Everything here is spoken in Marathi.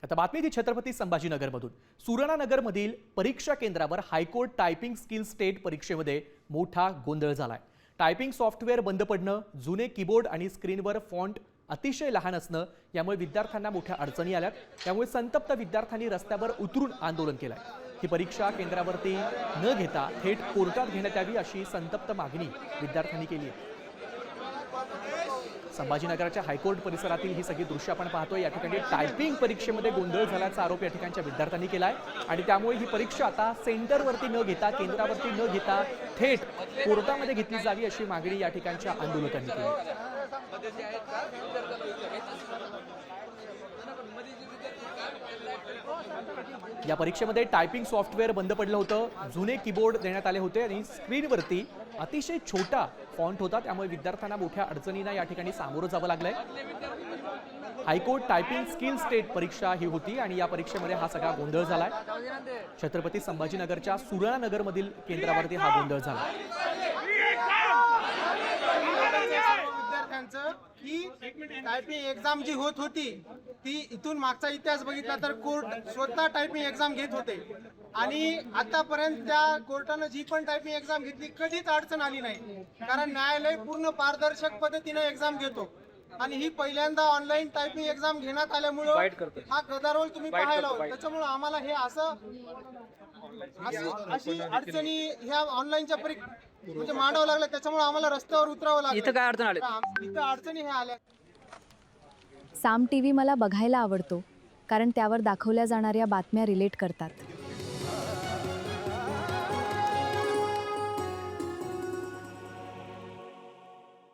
आता बातमी ती छत्रपती संभाजीनगरमधून। सुवर्णानगरमधील परीक्षा केंद्रावर हायकोर्ट टायपिंग स्किल स्टेट परीक्षेमध्ये मोठा गोंधळ झालाय। टायपिंग सॉफ्टवेअर बंद पडणं, जुने कीबोर्ड आणि स्क्रीनवर फॉन्ट अतिशय लहान असणं यामुळे विद्यार्थ्यांना मोठ्या अडचणी आल्यात। त्यामुळे संतप्त विद्यार्थ्यांनी रस्त्यावर उतरून आंदोलन केलंय। ही परीक्षा केंद्रावरती न घेता थेट कोर्टात घेण्यात यावी अशी संतप्त मागणी विद्यार्थ्यांनी केली आहे। संभाजीनगरच्या हायकोर्ट परिसरातील ही सगळी दृश्य आपण पाहतोय। या ठिकाणी टायपिंग परीक्षेमध्ये गोंधळ झाल्याचा आरोप या ठिकाणच्या विद्यार्थ्यांनी केलाय आणि त्यामुळे ही परीक्षा आता सेंटरवरती न घेता, केंद्रावरती न घेता थेट कोर्टामध्ये घेतली जावी अशी मागणी या ठिकाणच्या आंदोलकांनी केली। या परीक्षेमध्ये टायपिंग सॉफ्टवेअर बंद पडलं होतं, जुने कीबोर्ड देण्यात आले होते आणि स्क्रीनवरती अतिशय छोटा फॉन्ट होता। त्यामुळे विद्यार्थ्यांना मोठ्या अडचणींना या ठिकाणी सामोरं जावं लागलंय। हायकोर्ट टायपिंग स्किल स्टेट परीक्षा ही होती आणि या परीक्षेमध्ये हा सगळा गोंधळ झालाय। छत्रपती संभाजीनगरच्या सुवर्णानगरमधील केंद्रावरती हा गोंधळ झाला। की टायपिंग एक्झाम जी होत होती ती इथून मागचा इतिहास बघितला तर कोर्ट स्वतः टायपिंग एक्झाम घेत होते आणि आतापर्यंत त्या कोर्टानं जी पण टायपिंग एक्झाम घेतली कधीच अडचण आली नाही, कारण न्यायालय पूर्ण पारदर्शक पद्धतीने एक्झाम घेतो आणि ही पहिल्यांदा ऑनलाईन टायपिंग एक्झाम घेण्यात आल्यामुळे हा गदारोळ तुम्ही पाहायला होता। त्याच्यामुळे आम्हाला हे अशी अडचणी ह्या ऑनलाईनच्या म्हणजे मांडावं लागलं। त्याच्यामुळे आम्हाला रस्त्यावर उतरावं लागलं। इथं काय अडचण आली? इथं अडचणी हे आल्या। साम टीव्ही मला बघायला आवडतो, कारण त्यावर दाखवल्या जाणाऱ्या बातम्या रिलेट करतात।